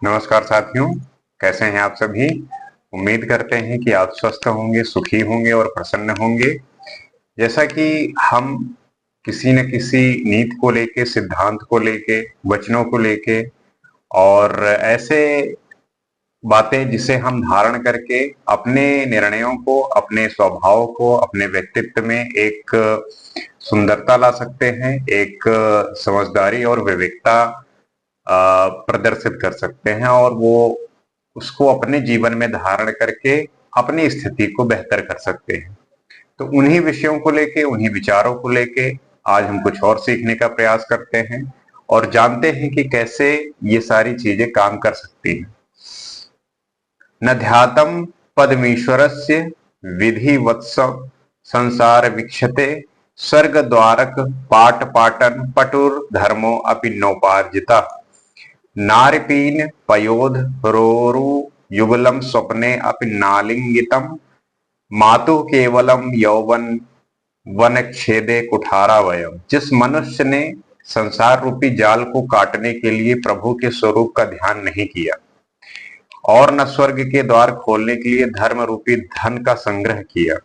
नमस्कार साथियों, कैसे हैं आप सभी। उम्मीद करते हैं कि आप स्वस्थ होंगे, सुखी होंगे और प्रसन्न होंगे। जैसा कि हम किसी न किसी नीति को लेके, सिद्धांत को लेके, वचनों को लेके और ऐसे बातें जिसे हम धारण करके अपने निर्णयों को, अपने स्वभाव को, अपने व्यक्तित्व में एक सुंदरता ला सकते हैं, एक समझदारी और विवेकता प्रदर्शित कर सकते हैं और वो उसको अपने जीवन में धारण करके अपनी स्थिति को बेहतर कर सकते हैं। तो उन्हीं विषयों को लेके, उन्हीं विचारों को लेके आज हम कुछ और सीखने का प्रयास करते हैं और जानते हैं कि कैसे ये सारी चीजें काम कर सकती हैं। न ध्यातम पदमीश्वरस्य विधिवत्स संसार वीक्षते स्वर्ग द्वारक पाट पाटन पटुर धर्मो अपि नोपार्जिता नारिपीन पयोध रोरु युगलम स्वप्ने अपि नालिंगितम मातु केवलम यौवन वन छेदे कुठारा वयम। जिस मनुष्य ने संसार रूपी जाल को काटने के लिए प्रभु के स्वरूप का ध्यान नहीं किया और न स्वर्ग के द्वार खोलने के लिए धर्म रूपी धन का संग्रह किया,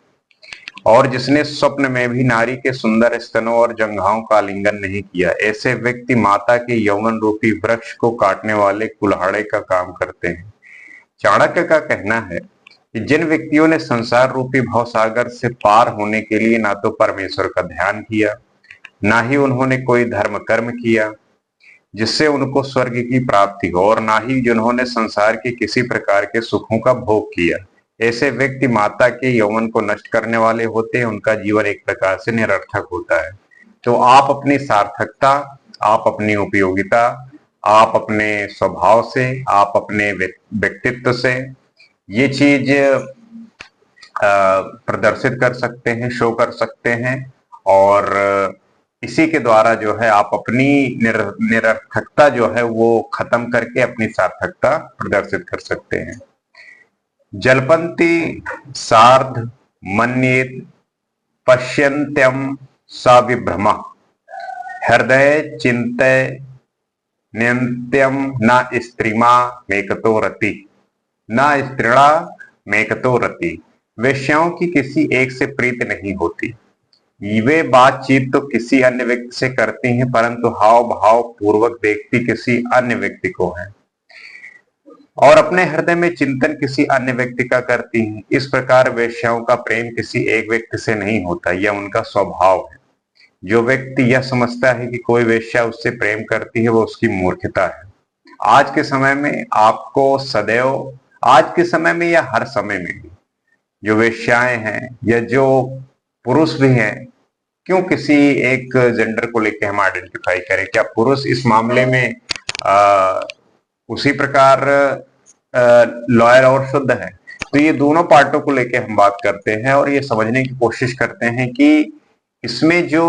और जिसने स्वप्न में भी नारी के सुंदर स्तनों और जंघाओं का आलिंगन नहीं किया, ऐसे व्यक्ति माता के यौवन रूपी वृक्ष को काटने वाले कुल्हाड़े का काम करते हैं। चाणक्य का कहना है कि जिन व्यक्तियों ने संसार रूपी भवसागर से पार होने के लिए ना तो परमेश्वर का ध्यान किया, ना ही उन्होंने कोई धर्म कर्म किया जिससे उनको स्वर्ग की प्राप्ति हो, और ना ही जिन्होंने संसार के किसी प्रकार के सुखों का भोग किया, ऐसे व्यक्ति माता के यौवन को नष्ट करने वाले होते हैं। उनका जीवन एक प्रकार से निरर्थक होता है। तो आप अपनी सार्थकता, आप अपनी उपयोगिता, आप अपने स्वभाव से, आप अपने व्यक्तित्व से ये चीज प्रदर्शित कर सकते हैं, शो कर सकते हैं, और इसी के द्वारा जो है आप अपनी निरर्थकता जो है वो खत्म करके अपनी सार्थकता प्रदर्शित कर सकते हैं। जल्पन्ति सार्ध मन्येत पश्यन्त्यम सा विभ्रमा हृदय चिंतय नित्यम न स्त्रीमा मेकतो रति न स्त्रीणा मेकतो रति। वेश्याओं की किसी एक से प्रीति नहीं होती, वे बातचीत तो किसी अन्य व्यक्ति से करती हैं परंतु हाव भाव पूर्वक देखती किसी अन्य व्यक्ति को है और अपने हृदय में चिंतन किसी अन्य व्यक्ति का करती हैं। इस प्रकार वेश्याओं का प्रेम किसी एक व्यक्ति से नहीं होता, यह उनका स्वभाव है। जो व्यक्ति यह समझता है कि कोई वेश्या उससे प्रेम करती है, वो उसकी मूर्खता है। आज के समय में आपको सदैव, आज के समय में या हर समय में भी जो वेश्याएं हैं या जो पुरुष भी हैं, क्यों किसी एक जेंडर को लेकर हम आइडेंटिफाई करें? क्या पुरुष इस मामले में उसी प्रकार लॉयल और शुद्ध है? तो ये दोनों पार्टों को लेकर हम बात करते हैं और ये समझने की कोशिश करते हैं कि इसमें जो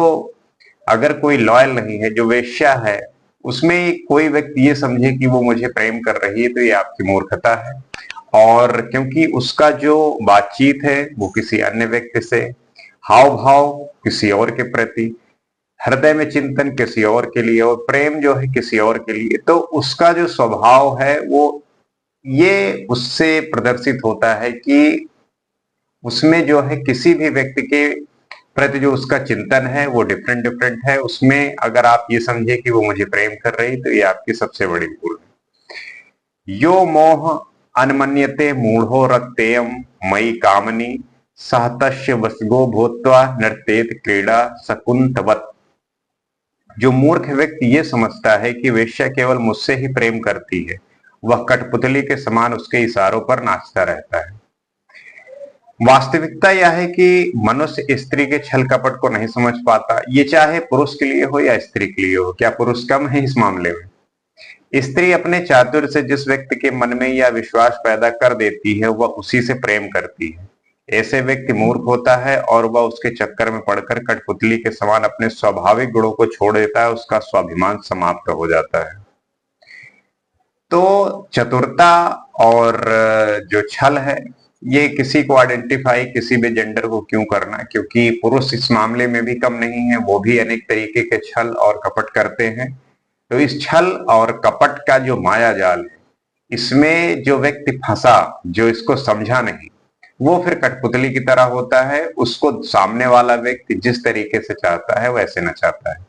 अगर कोई लॉयल नहीं है, जो वेश्या है, उसमें कोई व्यक्ति ये समझे कि वो मुझे प्रेम कर रही है, तो ये आपकी मूर्खता है। और क्योंकि उसका जो बातचीत है वो किसी अन्य व्यक्ति से, हाव भाव किसी और के प्रति, हृदय में चिंतन किसी और के लिए और प्रेम जो है किसी और के लिए, तो उसका जो स्वभाव है वो ये उससे प्रदर्शित होता है कि उसमें जो है किसी भी व्यक्ति के प्रति जो उसका चिंतन है वो डिफरेंट डिफरेंट है। उसमें अगर आप ये समझे कि वो मुझे प्रेम कर रही, तो ये आपकी सबसे बड़ी भूल है। यो मोह अनमन्यते मूढ़ो रक्तेयम मई कामनी सहतस्य वसगो भूत्वा नृत्येत क्रीड़ा शकुंतवत। जो मूर्ख व्यक्ति ये समझता है कि वेश्या केवल मुझसे ही प्रेम करती है, वह कठपुतली के समान उसके इशारों पर नाचता रहता है। वास्तविकता यह है कि मनुष्य स्त्री के छल कपट को नहीं समझ पाता, ये चाहे पुरुष के लिए हो या स्त्री के लिए हो। क्या पुरुष कम है इस मामले में? स्त्री अपने चातुर्य से जिस व्यक्ति के मन में यह विश्वास पैदा कर देती है, वह उसी से प्रेम करती है। ऐसे व्यक्ति मूर्ख होता है और वह उसके चक्कर में पड़कर कठपुतली के समान अपने स्वाभाविक गुणों को छोड़ देता है, उसका स्वाभिमान समाप्त हो जाता है। तो चतुरता और जो छल है, ये किसी को आइडेंटिफाई, किसी भी जेंडर को क्यों करना, क्योंकि पुरुष इस मामले में भी कम नहीं है, वो भी अनेक तरीके के छल और कपट करते हैं। तो इस छल और कपट का जो माया जाल है, इसमें जो व्यक्ति फंसा, जो इसको समझा नहीं, वो फिर कठपुतली की तरह होता है। उसको सामने वाला व्यक्ति जिस तरीके से चाहता है वैसे न चाहता है।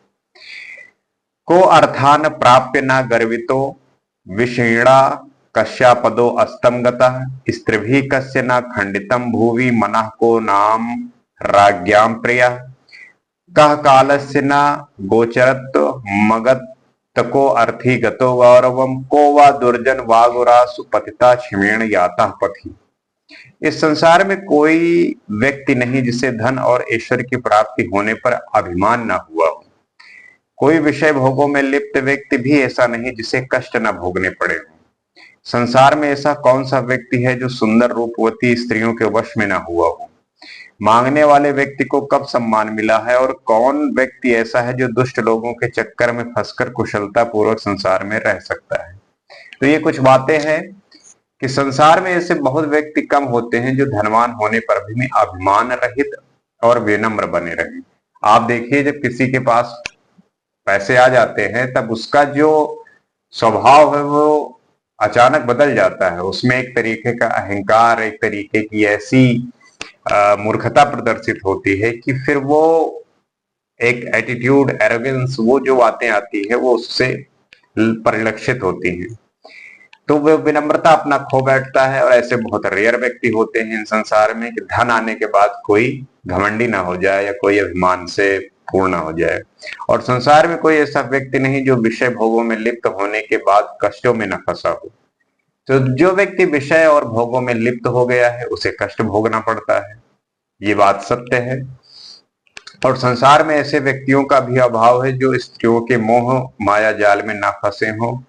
को अर्थान प्राप्य न गर्वितो विषीणा कश्यापदो अस्तम गतः स्त्रिभिः कस्य न खंडितम भुवि मनः को नाम राज्ञां प्रिया कह कालस्य न गोचरत मगत को अर्थी गतो गौरवम को वा दुर्जन वागुरासु पतिता क्षीण याता पथि। इस संसार में कोई व्यक्ति नहीं जिसे धन और ईश्वर की प्राप्ति होने पर अभिमान न हुआ हो। कोई विषय भोगों में लिप्त व्यक्ति भी ऐसा नहीं जिसे कष्ट न भोगने पड़े हो। संसार में ऐसा कौन सा व्यक्ति है जो सुंदर रूपवती स्त्रियों के वश में न हुआ हो। मांगने वाले व्यक्ति को कब सम्मान मिला है और कौन व्यक्ति ऐसा है जो दुष्ट लोगों के चक्कर में फंसकर कुशलता पूर्वक संसार में रह सकता है। तो ये कुछ बातें हैं कि संसार में ऐसे बहुत व्यक्ति कम होते हैं जो धनवान होने पर भी अभिमान रहित और विनम्र बने रहे। आप देखिए, जब किसी के पास पैसे आ जाते हैं तब उसका जो स्वभाव है वो अचानक बदल जाता है। उसमें एक तरीके का अहंकार, एक तरीके की ऐसी मूर्खता प्रदर्शित होती है कि फिर वो एक एटीट्यूड, एरोगेंस, वो जो बातें आती है वो उससे परिलक्षित होती हैं। तो वो विनम्रता अपना खो बैठता है। और ऐसे बहुत रेयर व्यक्ति होते हैं इन संसार में कि धन आने के बाद कोई घमंडी ना हो जाए या कोई अभिमान से पूर्ण हो जाए। और संसार में कोई ऐसा व्यक्ति नहीं जो विषय भोगों में लिप्त होने के बाद कष्टों में न फंसा हो। तो जो व्यक्ति विषय और भोगों में लिप्त हो गया है उसे कष्ट भोगना पड़ता है, ये बात सत्य है। और संसार में ऐसे व्यक्तियों का भी अभाव है जो स्त्रियों के मोह माया जाल में ना फंसे हो।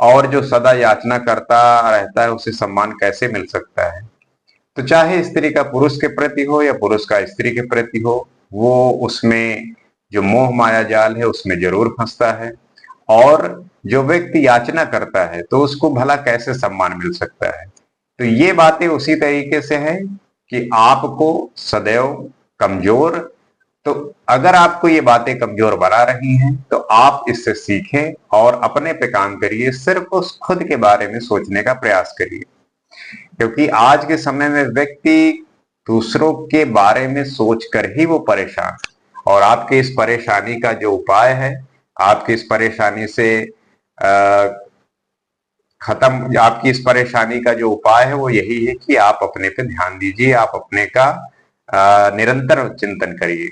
और जो सदा याचना करता रहता है उसे सम्मान कैसे मिल सकता है। तो चाहे स्त्री का पुरुष के प्रति हो या पुरुष का स्त्री के प्रति हो, वो उसमें जो मोह माया जाल है उसमें जरूर फंसता है। और जो व्यक्ति याचना करता है तो उसको भला कैसे सम्मान मिल सकता है। तो ये बातें उसी तरीके से हैं कि आपको सदैव कमजोर, तो अगर आपको ये बातें कमजोर बना रही हैं तो आप इससे सीखें और अपने पे काम करिए। सिर्फ उस खुद के बारे में सोचने का प्रयास करिए, क्योंकि आज के समय में व्यक्ति दूसरों के बारे में सोचकर ही वो परेशान। और आपके इस परेशानी का जो उपाय है, आपकी इस परेशानी से खत्म, आपकी इस परेशानी का जो उपाय है वो यही है कि आप अपने पे ध्यान दीजिए, आप अपने का निरंतर चिंतन करिए।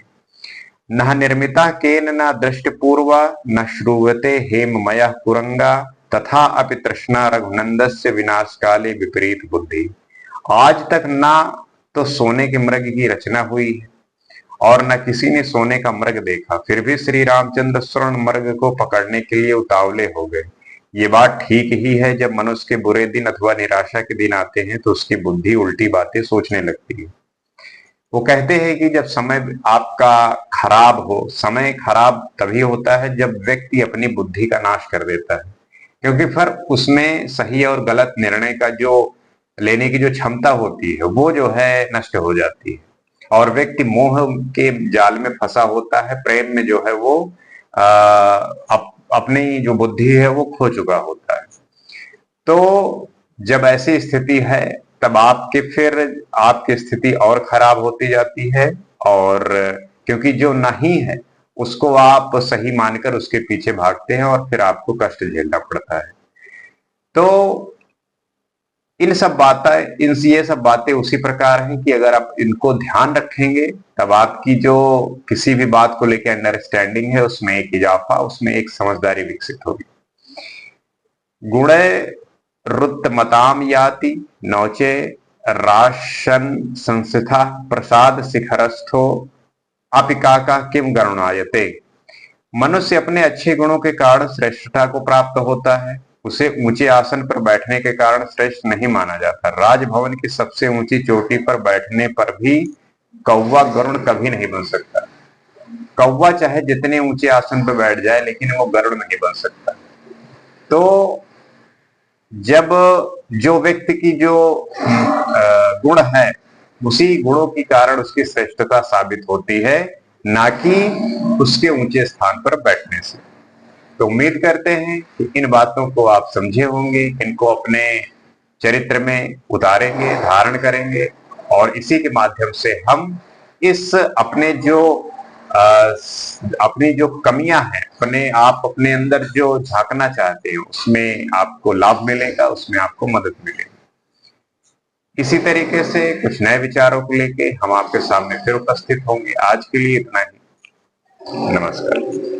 न निर्मिता केन न दृष्टिपूर्वा न श्रूयते हेममय कुरंगा तथा अपि तृष्णा रघुनंदस्य विनाश काले विपरीत बुद्धि। आज तक ना तो सोने के मृग की रचना हुई है और न किसी ने सोने का मृग देखा, फिर भी श्री रामचंद्र स्वर्ण मृग को पकड़ने के लिए उतावले हो गए। ये बात ठीक ही है, जब मनुष्य के बुरे दिन अथवा निराशा के दिन आते हैं तो उसकी बुद्धि उल्टी बातें सोचने लगती है। वो कहते हैं कि जब समय आपका खराब हो, समय खराब तभी होता है जब व्यक्ति अपनी बुद्धि का नाश कर देता है, क्योंकि फिर उसमें सही और गलत निर्णय का जो लेने की जो क्षमता होती है वो जो है नष्ट हो जाती है। और व्यक्ति मोह के जाल में फंसा होता है, प्रेम में जो है वो अपनी जो बुद्धि है वो खो चुका होता है। तो जब ऐसी स्थिति है तब आपकी स्थिति और खराब होती जाती है। और क्योंकि जो नहीं है उसको आप सही मानकर उसके पीछे भागते हैं और फिर आपको कष्ट झेलना पड़ता है। तो ये सब बातें उसी प्रकार हैं कि अगर आप इनको ध्यान रखेंगे तब आपकी जो किसी भी बात को लेकर अंडरस्टैंडिंग है उसमें एक इजाफा, उसमें एक समझदारी विकसित होगी। गुणे रुत्तमताम याति नौचे राशन संस्था प्रसाद शिखरस्थो अपिका का किम गरुणायते। मनुष्य अपने अच्छे गुणों के कारण श्रेष्ठता को प्राप्त होता है, उसे ऊंचे आसन पर बैठने के कारण श्रेष्ठ नहीं माना जाता। राजभवन की सबसे ऊंची चोटी पर बैठने पर भी कौवा गरुड़ कभी नहीं बन सकता। कौवा चाहे जितने ऊंचे आसन पर बैठ जाए लेकिन वो गरुड़ नहीं बन सकता। तो जब जो व्यक्ति की जो गुण है उसी गुणों के कारण उसकी श्रेष्ठता साबित होती है, ना कि उसके ऊंचे स्थान पर बैठने से। तो उम्मीद करते हैं कि इन बातों को आप समझे होंगे, इनको अपने चरित्र में उतारेंगे, धारण करेंगे और इसी के माध्यम से हम इस अपनी जो कमियां हैं, अपने अंदर जो झांकना चाहते हैं, उसमें आपको लाभ मिलेगा, उसमें आपको मदद मिलेगी। इसी तरीके से कुछ नए विचारों को लेके हम आपके सामने फिर उपस्थित होंगे। आज के लिए इतना ही। नमस्कार।